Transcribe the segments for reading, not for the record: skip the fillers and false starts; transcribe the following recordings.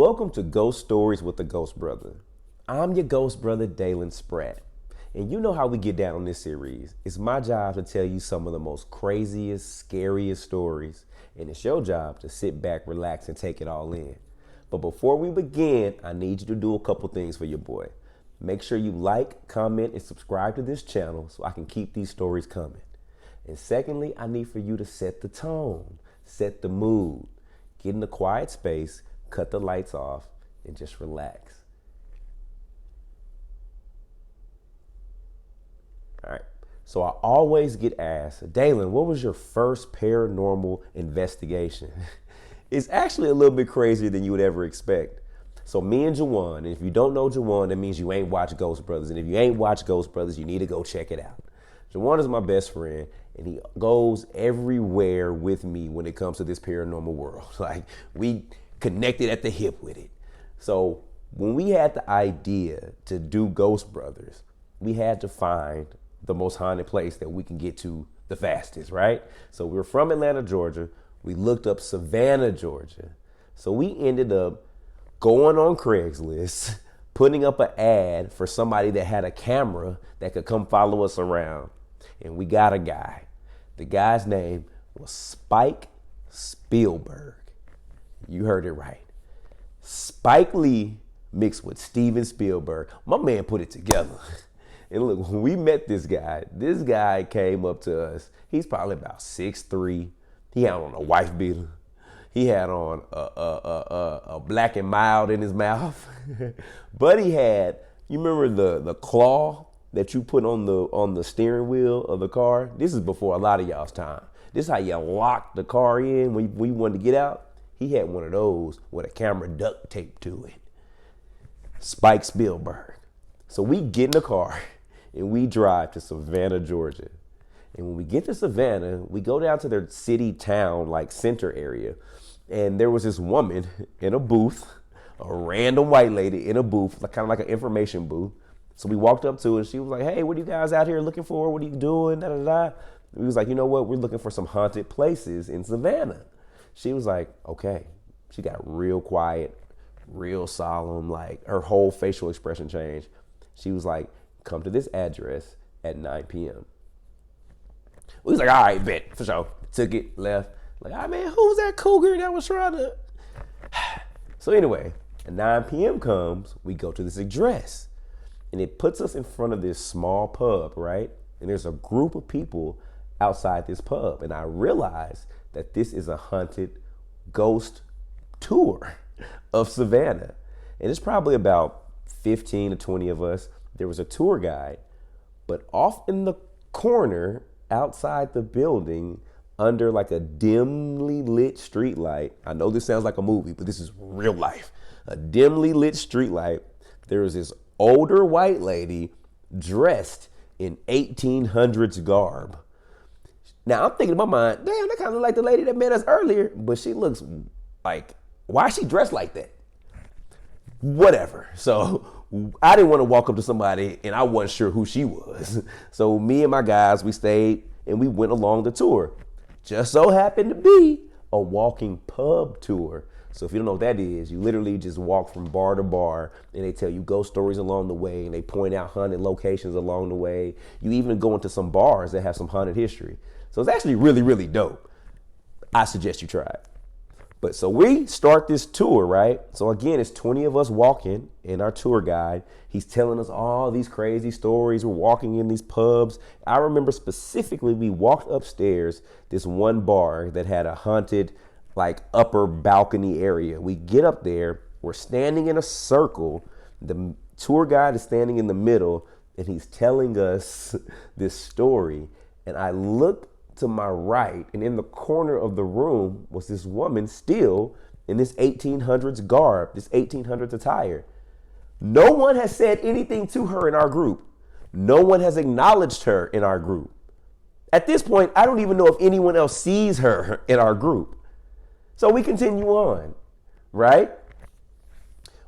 Welcome to Ghost Stories with the Ghost Brother. I'm your ghost brother, Dalen Spratt. And you know how we get down on this series. It's my job to tell you some of the most craziest, scariest stories. And it's your job to sit back, relax, and take it all in. But before we begin, I need you to do a couple things for your boy. Make sure you like, comment, and subscribe to this channel so I can keep these stories coming. And secondly, I need for you to set the tone, set the mood, get in a quiet space, cut the lights off, and just relax. All right, so I always get asked, Dalen, what was your first paranormal investigation? It's actually a little bit crazier than you would ever expect. So me and Jawan, and if you don't know Jawan, that means you ain't watched Ghost Brothers. And if you ain't watched Ghost Brothers, you need to go check it out. Jawan is my best friend, and he goes everywhere with me when it comes to this paranormal world. Like, we connected at the hip with it. So when we had the idea to do Ghost Brothers, we had to find the most haunted place that we can get to the fastest, right? So we were from Atlanta, Georgia. We looked up Savannah, Georgia. So we ended up going on Craigslist, putting up an ad for somebody that had a camera that could come follow us around. And we got a guy. The guy's name was Spike Spielberg. You heard it right. Spike Lee mixed with Steven Spielberg. My man put it together. And look, when we met this guy came up to us. He's probably about 6'3". He had on a wife beater. He had on a Black and Mild in his mouth. But he had, you remember the claw that you put on the steering wheel of the car? This is before a lot of y'all's time. This is how you lock the car in when you wanted to get out. He had one of those with a camera duct taped to it. Spike Spielberg. So we get in the car and we drive to Savannah, Georgia. And when we get to Savannah, we go down to their city town, like center area. And there was this woman in a booth, a random white lady in a booth, like kind of like an information booth. So we walked up to her and she was like, hey, what are you guys out here looking for? What are you doing? Da, da, da. We was like, you know what? We're looking for some haunted places in Savannah. She was like, okay. She got real quiet, real solemn, like her whole facial expression changed. She was like, come to this address at 9 p.m. We was like, all right, bet, for sure. Took it, left. Like, ah, man, who's that cougar that was trying to? So anyway, at 9 p.m. comes, we go to this address. And it puts us in front of this small pub, right? And there's a group of people outside this pub. And I realized that this is a haunted ghost tour of Savannah. And it's probably about 15 to 20 of us. There was a tour guide, but off in the corner outside the building under like a dimly lit street light. I know this sounds like a movie, but this is real life. A dimly lit street light. There was this older white lady dressed in 1800s garb. Now I'm thinking in my mind, damn, that kind of look like the lady that met us earlier, but she looks like, why is she dressed like that? Whatever. So I didn't want to walk up to somebody and I wasn't sure who she was. So me and my guys, we stayed and we went along the tour. Just so happened to be a walking pub tour. So if you don't know what that is, you literally just walk from bar to bar and they tell you ghost stories along the way and they point out haunted locations along the way. You even go into some bars that have some haunted history. So it's actually really, really dope. I suggest you try it. But so we start this tour, right? So again, it's 20 of us walking and our tour guide, he's telling us all these crazy stories. We're walking in these pubs. I remember specifically we walked upstairs this one bar that had a haunted like upper balcony area. We get up there, we're standing in a circle. The tour guide is standing in the middle and he's telling us this story. And I look to my right, and in the corner of the room was this woman still in this 1800s garb, this 1800s attire. No one has said anything to her in our group. No one has acknowledged her in our group. At this point, I don't even know if anyone else sees her in our group. So we continue on, right?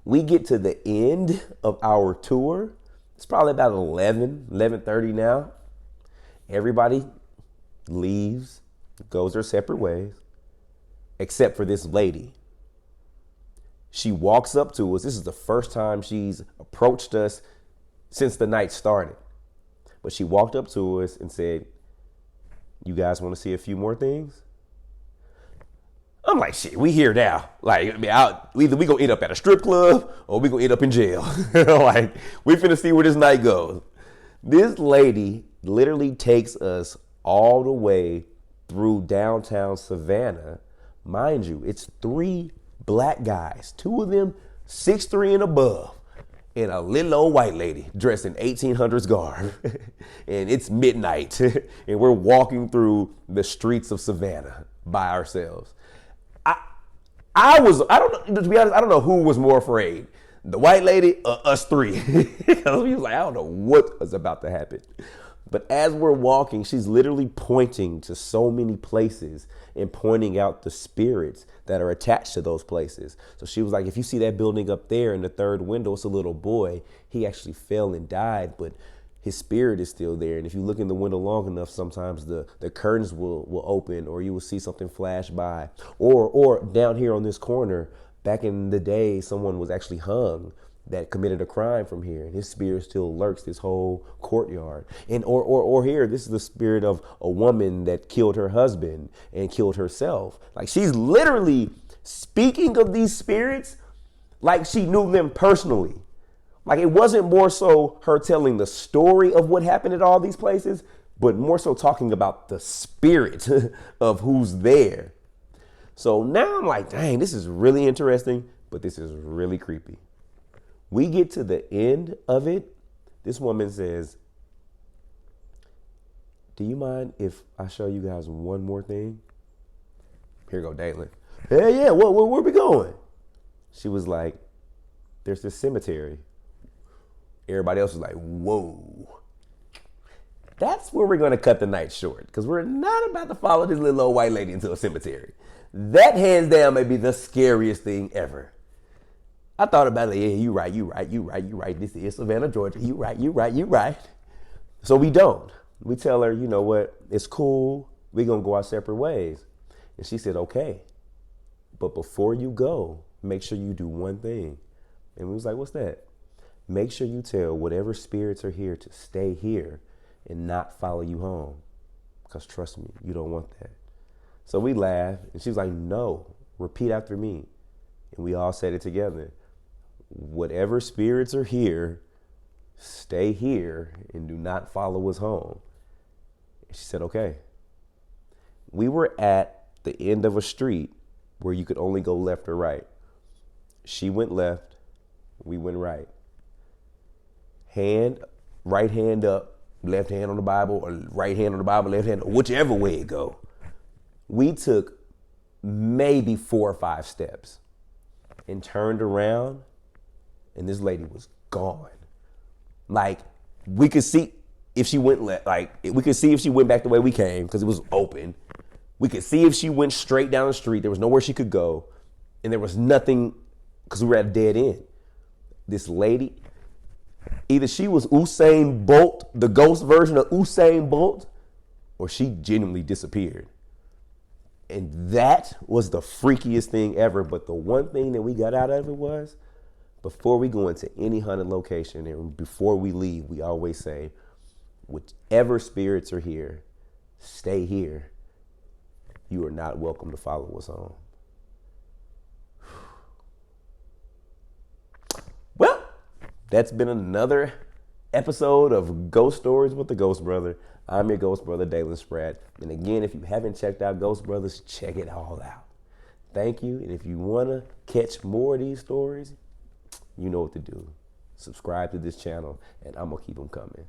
We get to the end of our tour. It's probably about 11:30 now. Everybody leaves, goes their separate ways, except for this lady. She walks up to us. This is the first time she's approached us since the night started. But she walked up to us and said, "You guys want to see a few more things?" I'm like, shit, we here now. Like, I mean, either we gonna end up at a strip club or we gonna end up in jail. Like, we finna see where this night goes. This lady literally takes us all the way through downtown Savannah. Mind you, it's 3 black guys, 2 of them 6'3" and above, and a little old white lady dressed in 1800s garb. And it's midnight, and we're walking through the streets of Savannah by ourselves. I don't know, to be honest, I don't know who was more afraid, the white lady or us 3. Because we was like, I don't know what was about to happen. But as we're walking, she's literally pointing to so many places and pointing out the spirits that are attached to those places. So she was like, if you see that building up there in the 3rd window, it's a little boy. He actually fell and died, but his spirit is still there. And if you look in the window long enough, sometimes the curtains will open, or you will see something flash by. Or down here on this corner, back in the day, someone was actually hung that committed a crime from here, and his spirit still lurks this whole courtyard. And or here, this is the spirit of a woman that killed her husband and killed herself. Like, she's literally speaking of these spirits like she knew them personally. Like, it wasn't more so her telling the story of what happened at all these places, but more so talking about the spirit of who's there. So now I'm like, dang, this is really interesting, but this is really creepy. We get to the end of it. This woman says, "Do you mind if I show you guys one more thing?" Here go Dalen. Yeah, where we going? She was like, "There's this cemetery." Everybody else was like, whoa. That's where we're going to cut the night short, because we're not about to follow this little old white lady into a cemetery. That, hands down, may be the scariest thing ever. I thought about it. Yeah, you right. This is Savannah, Georgia. You right. So we don't. We tell her, you know what? It's cool. We're going to go our separate ways. And she said, okay. But before you go, make sure you do one thing. And we was like, what's that? Make sure you tell whatever spirits are here to stay here and not follow you home. Because trust me, you don't want that. So we laughed, and she was like, no, repeat after me. And we all said it together. Whatever spirits are here, stay here and do not follow us home. And she said, okay. We were at the end of a street where you could only go left or right. She went left, we went right. Right hand up, left hand on the Bible, or right hand on the Bible, left hand, whichever way it go. We took maybe 4 or 5 steps and turned around, and this lady was gone. Like, we could see if she went left, we could see if she went back the way we came, because it was open. We could see if she went straight down the street. There was nowhere she could go, and there was nothing, because we were at a dead end. This lady, either she was Usain Bolt, the ghost version of Usain Bolt, or she genuinely disappeared. And that was the freakiest thing ever. But the one thing that we got out of it was, before we go into any haunted location and before we leave, we always say, whichever spirits are here, stay here. You are not welcome to follow us home. Well, that's been another episode of Ghost Stories with the Ghost Brother. I'm your Ghost Brother, Dalen Spratt. And again, if you haven't checked out Ghost Brothers, check it all out. Thank you. And if you want to catch more of these stories, you know what to do. Subscribe to this channel, and I'm going to keep them coming.